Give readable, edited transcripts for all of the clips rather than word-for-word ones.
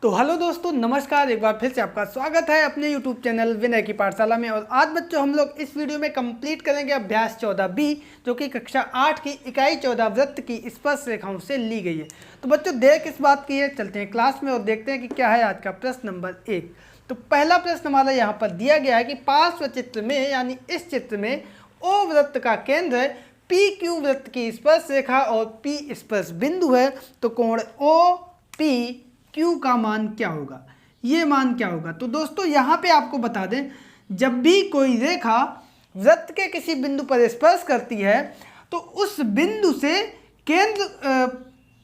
तो हेलो दोस्तों, नमस्कार। एक बार फिर से आपका स्वागत है अपने यूट्यूब चैनल विनय की पाठशाला में। और आज बच्चों हम लोग इस वीडियो में कंप्लीट करेंगे अभ्यास 14B, जो कि कक्षा 8 की इकाई 14 वृत्त की स्पर्श रेखाओं से ली गई है। तो बच्चों देर किस बात की है, चलते हैं क्लास में और देखते हैं कि क्या है आज का प्रश्न नंबर 1। तो पहला प्रश्न हमारा यहाँ पर दिया गया है कि पार्श्व चित्र में यानी इस चित्र में ओ वृत्त का केंद्र है, पी क्यू वृत्त की स्पर्श रेखा और पी स्पर्श बिंदु है। तो कोण ओ पी क्यू का मान क्या होगा, ये मान क्या होगा। तो दोस्तों यहाँ पे आपको बता दें, जब भी कोई रेखा वृत्त के किसी बिंदु पर स्पर्श करती है तो उस बिंदु से केंद्र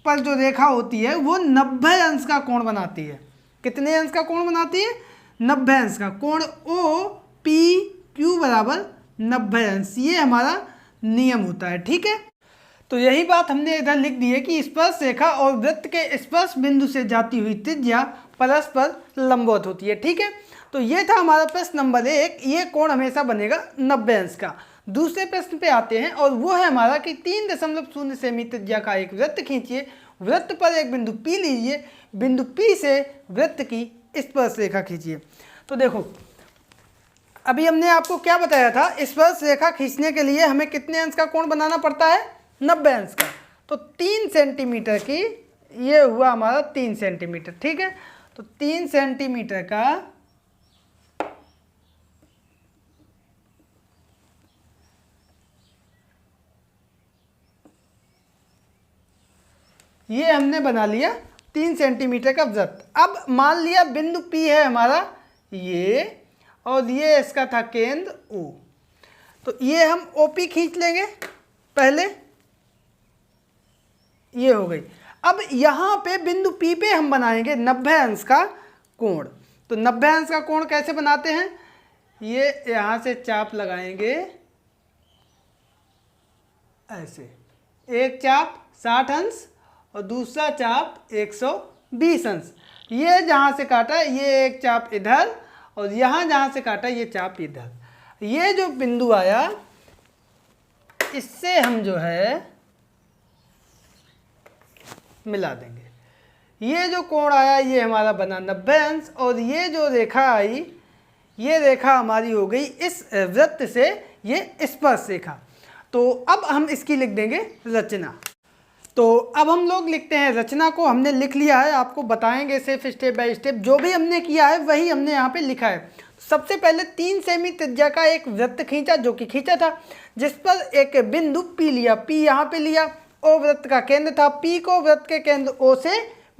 पर जो रेखा होती है वो 90 अंश का कोण बनाती है। कितने अंश का कोण बनाती है? 90 अंश का। कोण ओ पी क्यू बराबर 90 अंश, ये हमारा नियम होता है। ठीक है, तो यही बात हमने इधर लिख दी है कि स्पर्श रेखा और वृत्त के स्पर्श बिंदु से जाती हुई त्रिज्या परस्पर लंबवत होती है। ठीक है, तो ये था हमारा प्रश्न नंबर 1। ये कोण हमेशा बनेगा 90 अंश का। दूसरे प्रश्न पे आते हैं और वो है हमारा कि 3.0 सेमी त्रिज्या का एक वृत्त खींचिए। वृत्त पर एक बिंदु P लीजिए, बिंदु P से वृत्त की स्पर्श रेखा खींचिए। तो देखो, अभी हमने आपको क्या बताया था, स्पर्श रेखा खींचने के लिए हमें कितने अंश का कोण बनाना पड़ता है? 90 अंश का। तो 3 सेंटीमीटर की, ये हुआ हमारा 3 सेंटीमीटर। ठीक है, तो 3 सेंटीमीटर का ये हमने बना लिया 3 सेंटीमीटर का वृत्त। अब मान लिया बिंदु P है हमारा ये, और ये इसका था केंद्र O। तो ये हम OP खींच लेंगे पहले, ये हो गई। अब यहाँ पे बिंदु P पे हम बनाएंगे 90 अंश का कोण। तो 90 अंश का कोण कैसे बनाते हैं? ये यहाँ से चाप लगाएंगे ऐसे, एक चाप 60 अंश और दूसरा चाप 120 अंश। ये जहाँ से काटा ये एक चाप इधर, और यहाँ जहाँ से काटा ये चाप इधर। ये जो बिंदु आया इससे हम जो है मिला देंगे। ये जो कोण आया ये हमारा बना 90 अंश, और ये जो रेखा आई ये रेखा हमारी हो गई इस वृत्त से ये स्पर्श रेखा। तो अब हम इसकी लिख देंगे रचना। तो अब हम लोग लिखते हैं रचना को। हमने लिख लिया है, आपको बताएंगे सिर्फ स्टेप बाय स्टेप। जो भी हमने किया है वही हमने यहाँ पे लिखा है। सबसे पहले 3 सेमी त्रिज्या का एक वृत्त खींचा, जो कि खींचा था, जिस पर एक बिंदु P लिया। P यहाँ पे लिया, O वृत्त का केंद्र था, P को वृत्त के केंद्र O से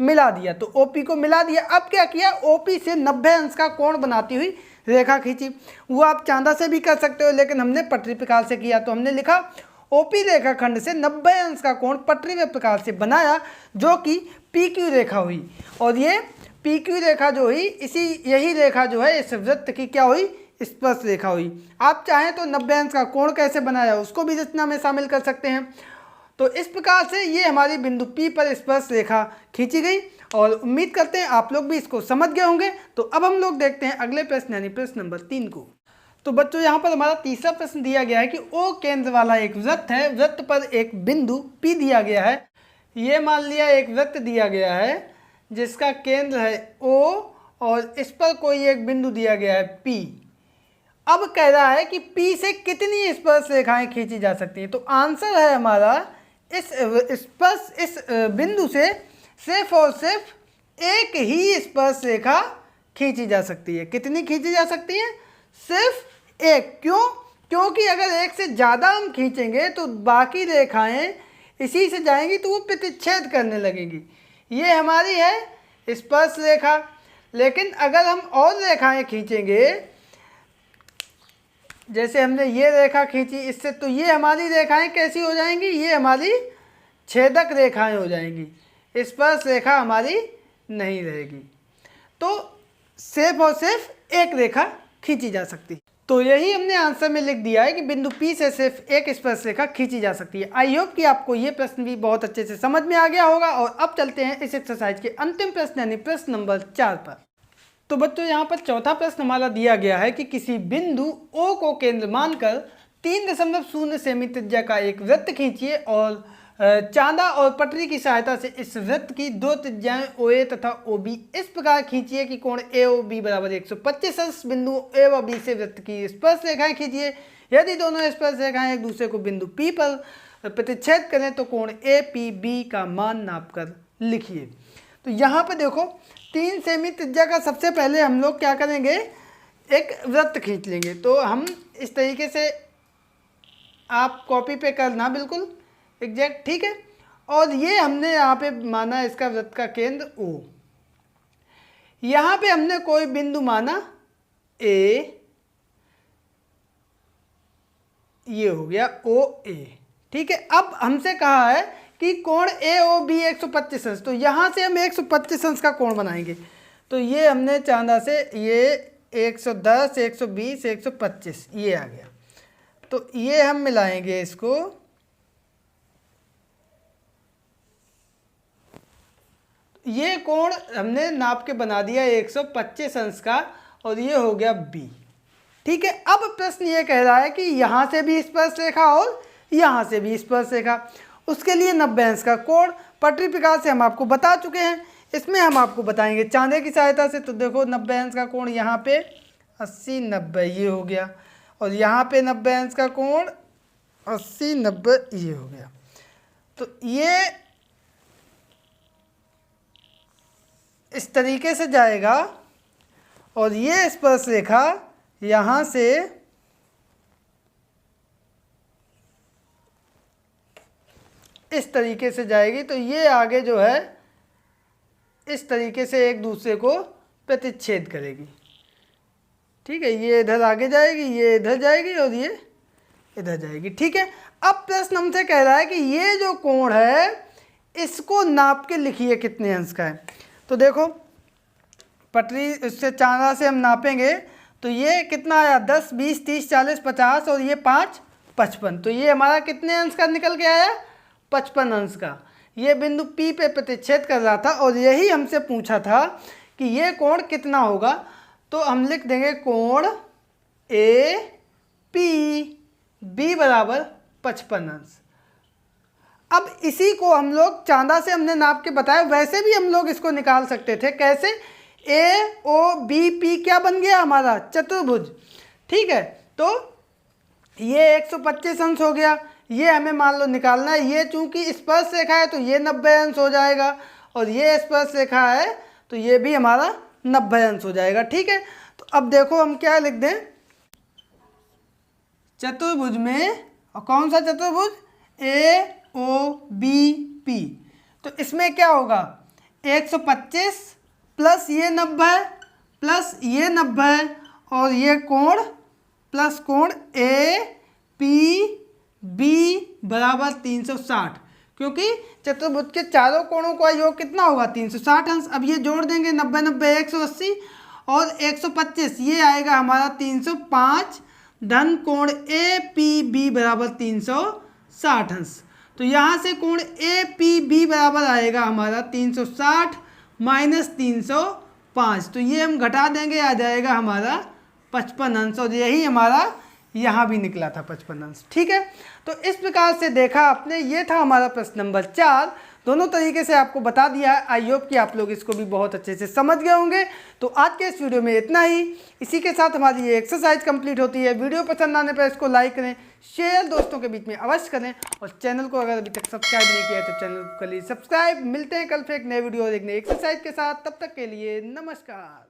मिला दिया। तो OP को मिला दिया। अब क्या किया, OP से 90 अंश का कोण बनाती हुई रेखा खींची। वो आप चांदा से भी कर सकते हो, लेकिन हमने पटरी प्रकार से किया। तो हमने लिखा OP रेखाखंड से 90 अंश का कोण पटरी प्रकार से बनाया, जो कि PQ रेखा हुई। और ये PQ रेखा जो हुई, यही रेखा जो है इस वृत्त की क्या हुई? स्पर्श रेखा हुई। आप चाहें तो 90 अंश का कोण कैसे बनाया उसको भी रचना में शामिल कर सकते हैं। तो इस प्रकार से ये हमारी बिंदु P पर स्पर्श रेखा खींची गई, और उम्मीद करते हैं आप लोग भी इसको समझ गए होंगे। तो अब हम लोग देखते हैं अगले प्रश्न यानी प्रश्न नंबर 3 को। तो बच्चों यहाँ पर हमारा तीसरा प्रश्न दिया गया है कि O केंद्र वाला एक वृत्त है, वृत्त पर एक बिंदु P दिया गया है। ये मान लिया एक वृत्त दिया गया है जिसका केंद्र है O, और इस पर कोई एक बिंदु दिया गया है P। अब कह रहा है कि P से कितनी स्पर्श रेखाएं खींची जा सकती हैं। तो आंसर है हमारा इस बिंदु से सिर्फ और सिर्फ एक ही स्पर्श रेखा खींची जा सकती है। कितनी खींची जा सकती है? सिर्फ एक। क्यों? क्योंकि अगर एक से ज़्यादा हम खींचेंगे तो बाकी रेखाएं इसी से जाएंगी तो वो प्रतिच्छेद करने लगेंगी। ये हमारी है स्पर्श रेखा। लेकिन अगर हम और रेखाएं खींचेंगे, जैसे हमने ये रेखा खींची इससे, तो ये हमारी रेखाएं कैसी हो जाएंगी? ये हमारी छेदक रेखाएं हो जाएंगी, स्पर्श रेखा हमारी नहीं रहेगी। तो सिर्फ और सिर्फ एक रेखा खींची जा सकती है। तो यही हमने आंसर में लिख दिया है कि बिंदु P से सिर्फ एक स्पर्श रेखा खींची जा सकती है। आई होप कि आपको ये प्रश्न भी बहुत अच्छे से समझ में आ गया होगा। और अब चलते हैं इस एक्सरसाइज के अंतिम प्रश्न यानी प्रश्न नंबर 4 पर। तो बच्चों यहाँ पर चौथा प्रश्न हमारा दिया गया है कि किसी बिंदु O को केंद्र मानकर 3.0 सेमी त्रिज्या का एक वृत्त खींचिए और चांदा और पटरी की सहायता से इस वृत्त की दो त्रिज्याएं OA तथा OB इस प्रकार खींचिए कि कोण AOB बराबर 125 अंश। बिंदु A व B से वृत्त की स्पर्श रेखाएं खींचिए। यदि दोनों स्पर्श रेखाएं एक दूसरे को बिंदु P पर प्रतिच्छेद करें तो कोण APB का मान नापकर लिखिए। तो यहाँ पे देखो 3 सेमी त्रिज्या का सबसे पहले हम लोग क्या करेंगे, एक वृत्त खींच लेंगे। तो हम इस तरीके से, आप कॉपी पे करना बिल्कुल एग्जैक्ट, ठीक है। और ये हमने यहाँ पे माना इसका वृत्त का केंद्र O। यहाँ पे हमने कोई बिंदु माना A, ये हो गया OA, ठीक है। अब हमसे कहा है कि कोण AOB 125 अंश, तो यहाँ से हम 125 अंश का कोण बनाएंगे। तो ये हमने चांदा से ये 110, 120, 125 ये आ गया। तो ये हम मिलाएंगे इसको, ये कोण हमने नाप के बना दिया 125 अंश का, और ये हो गया B, ठीक है। अब प्रश्न ये कह रहा है कि यहाँ से भी स्पर्श रेखा और यहाँ से भी स्पर्श रेखा, उसके लिए 90 अंश का कोण। पटरी प्रकार से हम आपको बता चुके हैं, इसमें हम आपको बताएंगे चांदे की सहायता से। तो देखो 90 अंश का कोण यहाँ पे 80, 90 ये हो गया, और यहाँ पे 90 अंश का कोण 80, 90 ये हो गया। तो ये इस तरीके से जाएगा, और ये स्पर्श रेखा यहाँ से इस तरीके से जाएगी। तो ये आगे जो है इस तरीके से एक दूसरे को प्रतिच्छेद करेगी, ठीक है। ये इधर आगे जाएगी, ये इधर जाएगी, और ये इधर जाएगी, ठीक है। अब प्रश्न हमसे कह रहा है कि ये जो कोण है इसको नाप के लिखिए कितने अंश का है। तो देखो पटरी इससे चांदा से हम नापेंगे, तो ये कितना आया 10, 20, 30, 40, 50, और ये 5, 55। तो ये हमारा कितने अंश का निकल के आया, 55 अंश का। ये बिंदु P पे प्रतिच्छेद कर रहा था, और यही हमसे पूछा था कि ये कोण कितना होगा। तो हम लिख देंगे कोण APB बराबर 55 अंश। अब इसी को हम लोग चांदा से हमने नाप के बताया, वैसे भी हम लोग इसको निकाल सकते थे। कैसे, AOBP क्या बन गया हमारा, चतुर्भुज, ठीक है। तो ये 125 अंश हो गया, ये हमें मान लो निकालना है। ये चूंकि स्पर्श रेखा है तो ये 90 अंश हो जाएगा, और ये स्पर्श रेखा है तो ये भी हमारा 90 अंश हो जाएगा, ठीक है। तो अब देखो हम क्या लिख दें, चतुर्भुज में, और कौन सा चतुर्भुज, AOBP। तो इसमें क्या होगा, 125 प्लस ये 90 प्लस ये 90, और ये कोण प्लस कोण APB बराबर 360, क्योंकि चतुर्भुज के चारों कोणों का योग कितना होगा, 360 अंश। अब ये जोड़ देंगे 90, 90, 180 और 125, ये आएगा हमारा 305 धन कोण APB बराबर 360 अंश। तो यहाँ से कोण APB बराबर आएगा हमारा 360 माइनस 305। तो ये हम घटा देंगे, आ जाएगा हमारा 55 अंश, और यही हमारा यहाँ भी निकला था 55 अंश, ठीक है। तो इस प्रकार से देखा आपने, ये था हमारा प्रश्न नंबर 4। दोनों तरीके से आपको बता दिया है। आई होप कि आप लोग इसको भी बहुत अच्छे से समझ गए होंगे। तो आज के इस वीडियो में इतना ही। इसी के साथ हमारी ये एक्सरसाइज कंप्लीट होती है। वीडियो पसंद आने पर इसको लाइक करें, शेयर दोस्तों के बीच में अवश्य करें, और चैनल को अगर अभी तक सब्सक्राइब नहीं किया है तो चैनल को कर लीजिए सब्सक्राइब। मिलते हैं कल फिर एक नए वीडियो और एक नई एक्सरसाइज के साथ, तब तक के लिए नमस्कार।